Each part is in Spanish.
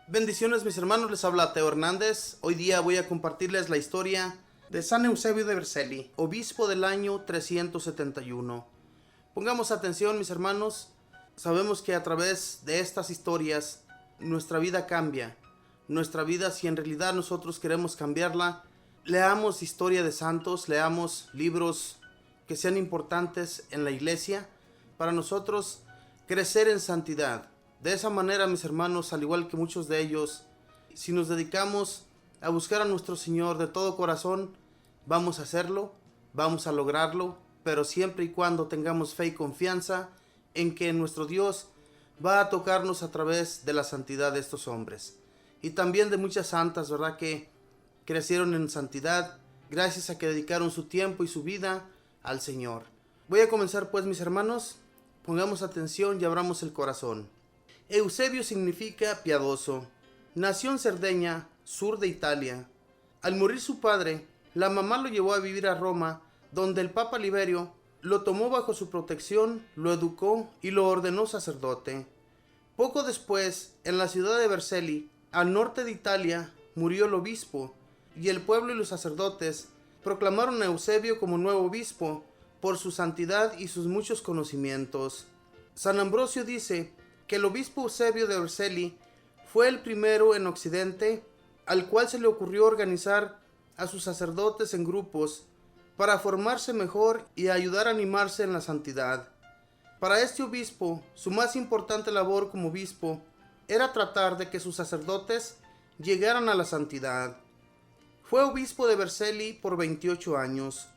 Bendiciones mis hermanos, les habla Teo Hernández. Hoy día voy a compartirles la historia de San Eusebio de Vercelli, obispo del año 371. Pongamos atención mis hermanos, sabemos que a través de estas historias nuestra vida cambia. Nuestra vida, si en realidad nosotros queremos cambiarla, leamos historia de santos, leamos libros que sean importantes en la iglesia para nosotros crecer en santidad. De esa manera, mis hermanos, al igual que muchos de ellos, si nos dedicamos a buscar a nuestro Señor de todo corazón, vamos a hacerlo, vamos a lograrlo, pero siempre y cuando tengamos fe y confianza en que nuestro Dios va a tocarnos a través de la santidad de estos hombres. Y también de muchas santas, ¿verdad?, que crecieron en santidad gracias a que dedicaron su tiempo y su vida al Señor. Voy a comenzar pues, mis hermanos, pongamos atención y abramos el corazón. Eusebio significa piadoso. Nació en Cerdeña, sur de Italia. Al morir su padre, la mamá lo llevó a vivir a Roma, donde el Papa Liberio lo tomó bajo su protección, lo educó y lo ordenó sacerdote. Poco después, en la ciudad de Vercelli, al norte de Italia, murió el obispo, y el pueblo y los sacerdotes proclamaron a Eusebio como nuevo obispo por su santidad y sus muchos conocimientos. San Ambrosio dice que el obispo Eusebio de Vercelli fue el primero en Occidente al cual se le ocurrió organizar a sus sacerdotes en grupos para formarse mejor y ayudar a animarse en la santidad. Para este obispo, su más importante labor como obispo era tratar de que sus sacerdotes llegaran a la santidad. Fue obispo de Vercelli por 28 años.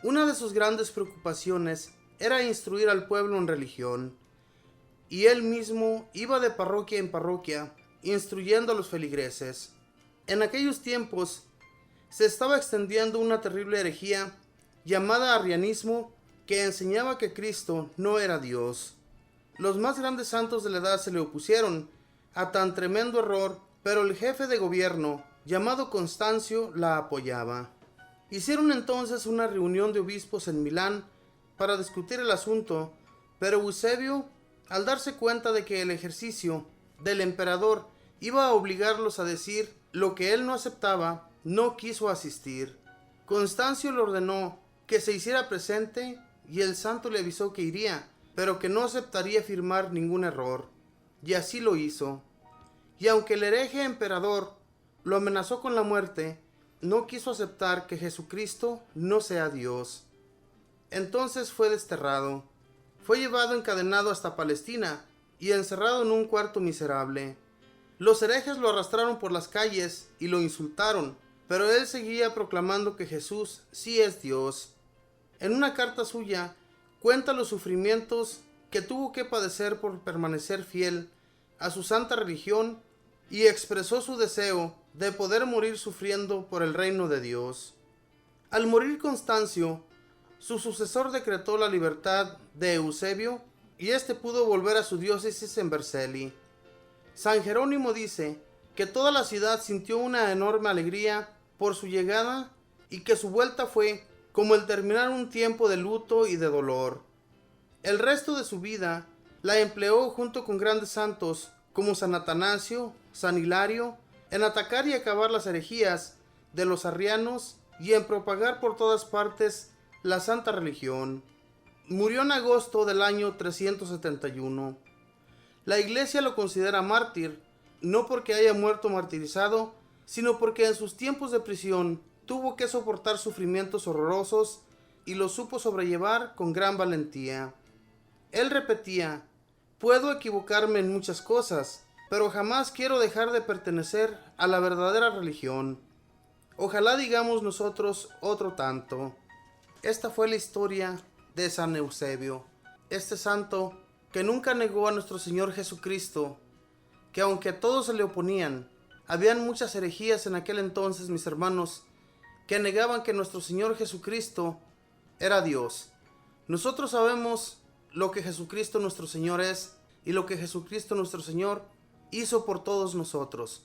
Una de sus grandes preocupaciones era instruir al pueblo en religión, y él mismo iba de parroquia en parroquia instruyendo a los feligreses. En aquellos tiempos se estaba extendiendo una terrible herejía llamada arrianismo, que enseñaba que Cristo no era Dios. Los más grandes santos de la edad se le opusieron a tan tremendo error, pero el jefe de gobierno, llamado Constancio, la apoyaba. Hicieron entonces una reunión de obispos en Milán para discutir el asunto, pero Eusebio, al darse cuenta de que el ejercicio del emperador iba a obligarlos a decir lo que él no aceptaba, no quiso asistir. Constancio le ordenó que se hiciera presente y el santo le avisó que iría, pero que no aceptaría firmar ningún error. Y así lo hizo. Y aunque el hereje emperador lo amenazó con la muerte, no quiso aceptar que Jesucristo no sea Dios. Entonces fue desterrado. Fue llevado encadenado hasta Palestina y encerrado en un cuarto miserable. Los herejes lo arrastraron por las calles y lo insultaron, pero él seguía proclamando que Jesús sí es Dios. En una carta suya cuenta los sufrimientos que tuvo que padecer por permanecer fiel a su santa religión y expresó su deseo de poder morir sufriendo por el reino de Dios. Al morir Constancio, su sucesor decretó la libertad de Eusebio y éste pudo volver a su diócesis en Vercelli. San Jerónimo dice que toda la ciudad sintió una enorme alegría por su llegada y que su vuelta fue como el terminar un tiempo de luto y de dolor. El resto de su vida la empleó junto con grandes santos como San Atanasio, San Hilario, en atacar y acabar las herejías de los arrianos y en propagar por todas partes la santa religión. Murió en agosto del año 371. La iglesia lo considera mártir, no porque haya muerto martirizado, sino porque en sus tiempos de prisión tuvo que soportar sufrimientos horrorosos y los supo sobrellevar con gran valentía. Él repetía: puedo equivocarme en muchas cosas, pero jamás quiero dejar de pertenecer a la verdadera religión. Ojalá digamos nosotros otro tanto. Esta fue la historia de San Eusebio, este santo que nunca negó a nuestro Señor Jesucristo, que aunque a todos se le oponían, habían muchas herejías en aquel entonces, mis hermanos, que negaban que nuestro Señor Jesucristo era Dios. Nosotros sabemos lo que Jesucristo nuestro Señor es y lo que Jesucristo nuestro Señor hizo por todos nosotros.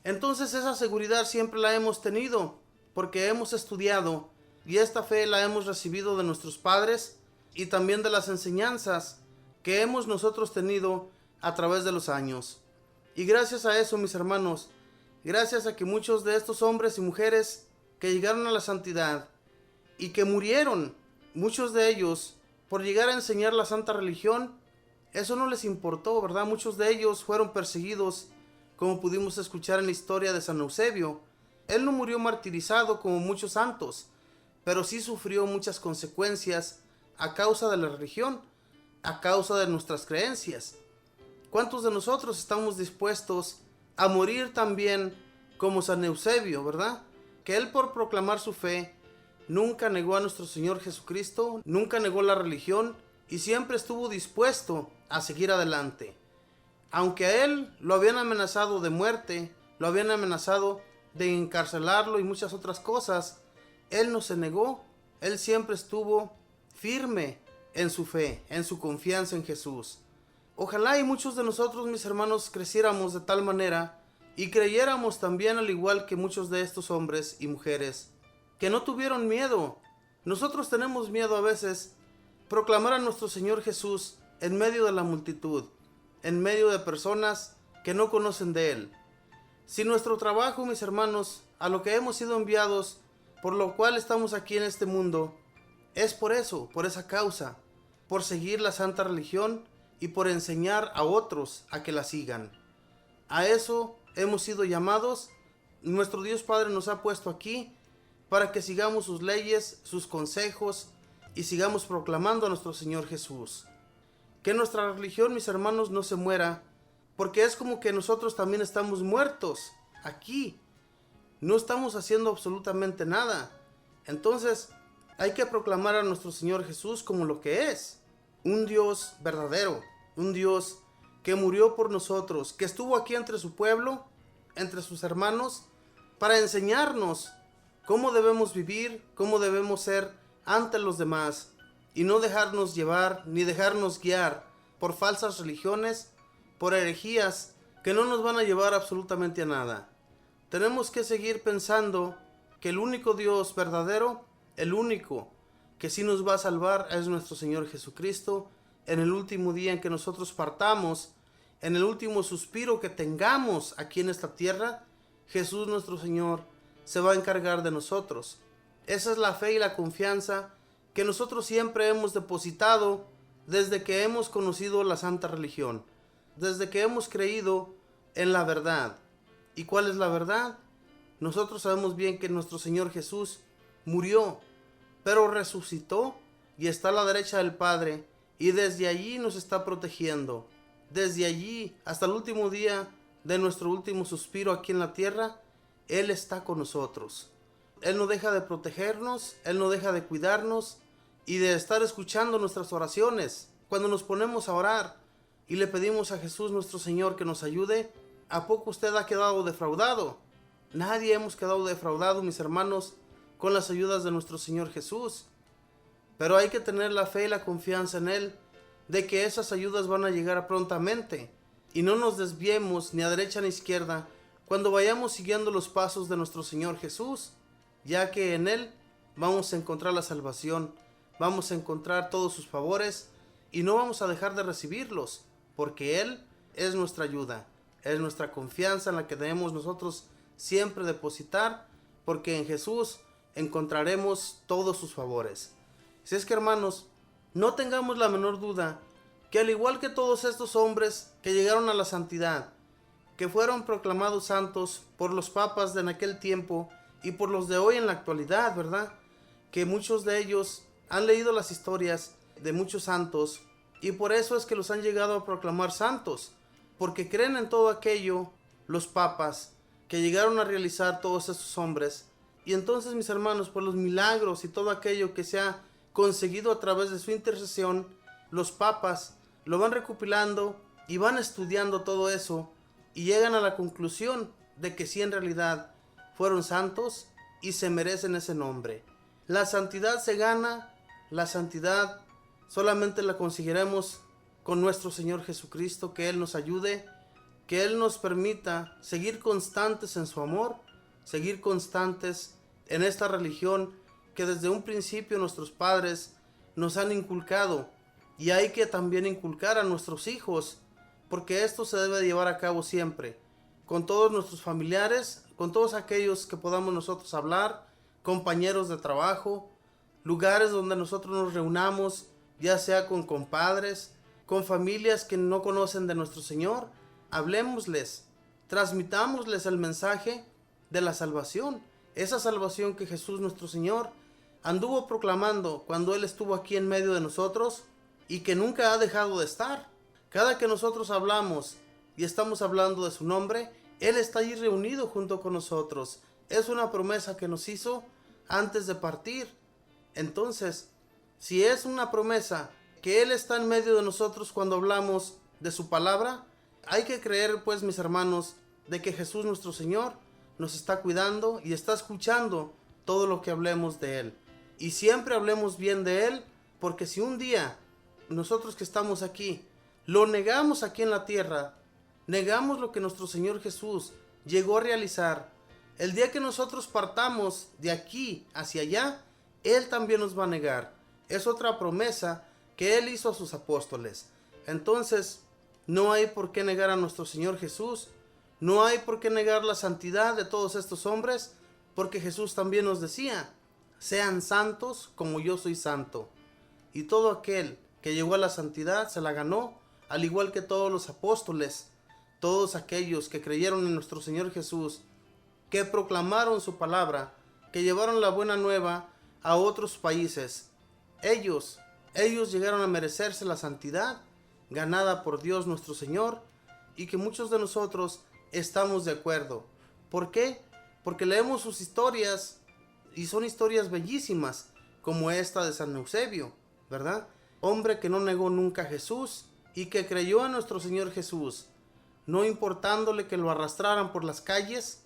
Entonces esa seguridad siempre la hemos tenido porque hemos estudiado y esta fe la hemos recibido de nuestros padres y también de las enseñanzas que hemos nosotros tenido a través de los años. Y gracias a eso, mis hermanos, gracias a que muchos de estos hombres y mujeres que llegaron a la santidad y que murieron, muchos de ellos, por llegar a enseñar la santa religión, eso no les importó, ¿verdad? Muchos de ellos fueron perseguidos, como pudimos escuchar en la historia de San Eusebio. Él no murió martirizado como muchos santos, pero sí sufrió muchas consecuencias a causa de la religión, a causa de nuestras creencias. ¿Cuántos de nosotros estamos dispuestos a morir también como San Eusebio, verdad? Que él, por proclamar su fe, nunca negó a nuestro Señor Jesucristo, nunca negó la religión y siempre estuvo dispuesto a seguir adelante. Aunque a él lo habían amenazado de muerte, lo habían amenazado de encarcelarlo y muchas otras cosas, él no se negó, él siempre estuvo firme en su fe, en su confianza en Jesús. Ojalá y muchos de nosotros, mis hermanos, creciéramos de tal manera y creyéramos también, al igual que muchos de estos hombres y mujeres, que no tuvieron miedo. Nosotros tenemos miedo a veces proclamar a nuestro Señor Jesús en medio de la multitud, en medio de personas que no conocen de Él. Si nuestro trabajo, mis hermanos, a lo que hemos sido enviados, por lo cual estamos aquí en este mundo, es por eso, por esa causa, por seguir la santa religión y por enseñar a otros a que la sigan. A eso hemos sido llamados. Nuestro Dios Padre nos ha puesto aquí para que sigamos sus leyes, sus consejos y sigamos proclamando a nuestro Señor Jesús. Que nuestra religión, mis hermanos, no se muera, porque es como que nosotros también estamos muertos aquí. No estamos haciendo absolutamente nada. Entonces, hay que proclamar a nuestro Señor Jesús como lo que es: un Dios verdadero, un Dios que murió por nosotros, que estuvo aquí entre su pueblo, entre sus hermanos, para enseñarnos cómo debemos vivir, cómo debemos ser ante los demás, y no dejarnos llevar ni dejarnos guiar por falsas religiones, por herejías que no nos van a llevar absolutamente a nada. Tenemos que seguir pensando que el único Dios verdadero, el único que sí nos va a salvar, es nuestro Señor Jesucristo. En el último día en que nosotros partamos, en el último suspiro que tengamos aquí en esta tierra, Jesús nuestro Señor se va a encargar de nosotros. Esa es la fe y la confianza que nosotros siempre hemos depositado desde que hemos conocido la santa religión, desde que hemos creído en la verdad. ¿Y cuál es la verdad? Nosotros sabemos bien que nuestro Señor Jesús murió, pero resucitó y está a la derecha del Padre, y desde allí nos está protegiendo. Desde allí hasta el último día de nuestro último suspiro aquí en la tierra, Él está con nosotros. Él no deja de protegernos, Él no deja de cuidarnos y de estar escuchando nuestras oraciones. Cuando nos ponemos a orar y le pedimos a Jesús nuestro Señor que nos ayude, ¿a poco usted ha quedado defraudado? Nadie hemos quedado defraudados, mis hermanos, con las ayudas de nuestro Señor Jesús. Pero hay que tener la fe y la confianza en Él, de que esas ayudas van a llegar prontamente, y no nos desviemos ni a derecha ni a izquierda cuando vayamos siguiendo los pasos de nuestro Señor Jesús, ya que en Él vamos a encontrar la salvación, vamos a encontrar todos sus favores y no vamos a dejar de recibirlos, porque Él es nuestra ayuda, es nuestra confianza en la que debemos nosotros siempre depositar, porque en Jesús encontraremos todos sus favores. Si es que, hermanos, no tengamos la menor duda que al igual que todos estos hombres que llegaron a la santidad, que fueron proclamados santos por los papas de en aquel tiempo y por los de hoy en la actualidad, ¿verdad? Que muchos de ellos han leído las historias de muchos santos y por eso es que los han llegado a proclamar santos, porque creen en todo aquello los papas que llegaron a realizar todos estos hombres. Y entonces, mis hermanos, por los milagros y todo aquello que se ha conseguido a través de su intercesión, los papas lo van recopilando y van estudiando todo eso y llegan a la conclusión de que sí, en realidad fueron santos y se merecen ese nombre. La santidad se gana, la santidad solamente la conseguiremos con nuestro Señor Jesucristo, que Él nos ayude, que Él nos permita seguir constantes en su amor, seguir constantes en esta religión que desde un principio nuestros padres nos han inculcado, y hay que también inculcar a nuestros hijos porque esto se debe llevar a cabo siempre, con todos nuestros familiares, con todos aquellos que podamos nosotros hablar, compañeros de trabajo, lugares donde nosotros nos reunamos, ya sea con compadres, con familias que no conocen de nuestro Señor. Hablemosles, transmitámosles el mensaje de la salvación, esa salvación que Jesús nuestro Señor anduvo proclamando cuando Él estuvo aquí en medio de nosotros y que nunca ha dejado de estar. Cada que nosotros hablamos y estamos hablando de su nombre, Él está allí reunido junto con nosotros. Es una promesa que nos hizo antes de partir. Entonces, si es una promesa que Él está en medio de nosotros cuando hablamos de su palabra, hay que creer, pues, mis hermanos, de que Jesús nuestro Señor nos está cuidando y está escuchando todo lo que hablemos de Él. Y siempre hablemos bien de Él, porque si un día nosotros que estamos aquí lo negamos aquí en la tierra, negamos lo que nuestro Señor Jesús llegó a realizar, el día que nosotros partamos de aquí hacia allá, Él también nos va a negar. Es otra promesa que Él hizo a sus apóstoles. Entonces, no hay por qué negar a nuestro Señor Jesús, no hay por qué negar la santidad de todos estos hombres, porque Jesús también nos decía: sean santos como yo soy santo. Y todo aquel que llegó a la santidad se la ganó, al igual que todos los apóstoles, todos aquellos que creyeron en nuestro Señor Jesús, que proclamaron su palabra, que llevaron la buena nueva a otros países. Ellos llegaron a merecerse la santidad ganada por Dios nuestro Señor, y que muchos de nosotros estamos de acuerdo. ¿Por qué? Porque leemos sus historias y son historias bellísimas, como esta de San Eusebio, ¿verdad? Hombre que no negó nunca a Jesús y que creyó a nuestro Señor Jesús, no importándole que lo arrastraran por las calles,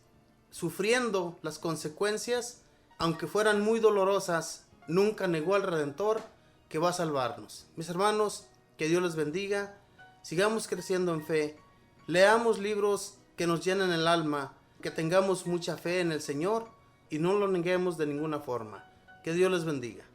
sufriendo las consecuencias, aunque fueran muy dolorosas, nunca negó al Redentor que va a salvarnos. Mis hermanos, que Dios les bendiga, sigamos creciendo en fe, leamos libros que nos llenen el alma, que tengamos mucha fe en el Señor y no lo neguemos de ninguna forma. Que Dios les bendiga.